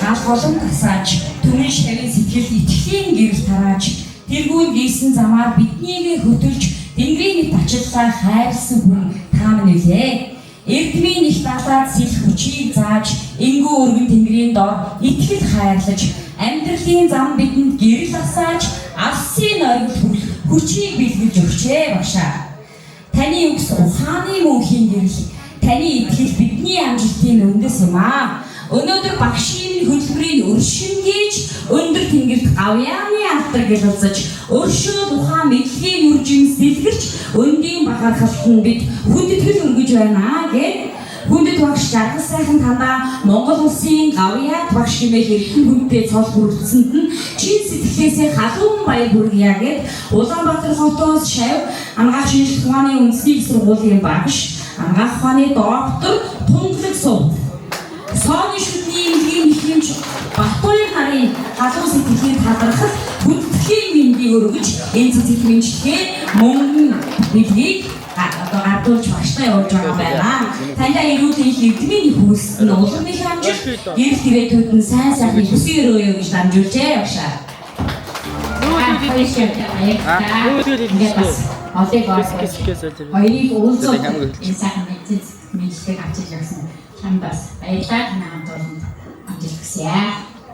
галголон тасааж түмэн шавын сэтгэлд итгэлийн гэрэл тарааж тэргүүн гийсэн замаар биднийг хөтөлж Тэнгэрийн мэт ачлалаа хайрлсан хүн та минь үлээ. Эрдмийн их далаад сэлэх хүчийг зааж энгүү өргөн Тэнгэрийн дор итгэл хайрлаж амьдралын зам бидэнд гэрэл асааж алсын оргил хүрэх хүчийг бэлгэлж өгчээ башаа. Таны үгс ухааны мөнхийн гэрэл, таны итгэл бидний амжилтын үндэс юм аа. Өнөөдөр багшийн хөдөлмөрийн өршингийж өндөр тэнгэрт гавьяаны алтар гэлэлцэж өршөө тухайн мэдлэгийн үржин сэлгэрч өндийн бахархалтанд бид хүндэтгэл өргөж байна гэд хүндэт багш жаргал сайхан тандаа Монгол улсын гавьяат багш хэмээх эрхэм хүнтэй цол бүрдсэнд нь чин сэтгэлээсээ халуун баяр хүргье гэд Улаанбаатар хотоос шав ангаах шинжлэх ухааны үндэсний сургуулийн багш ангаах ухааны доктор тунгалаг сууд Сооны шүдний эмнэлгийн ихэмж Батбаяр нарын халуун сэтгэлийн талархал хүндэтгэлийн мэндийг өргөж энэ цэцэг мэнчилгээ мөнгөн билгийг гардуулж багштай явуулж байгаа байна. Таньда ирүүлэн их эдмийн хөөс нь улам их амжилт гэрэл гэрээtүүд нь сайн сайхан хүсээр өрөөё гэж дамжуулжээ багшаа. Хоёрыг уулзах энэ сайхан мэдээлэл авчиж явсан. Чамбас баярлалаа хамт олонд амжилт хүсье.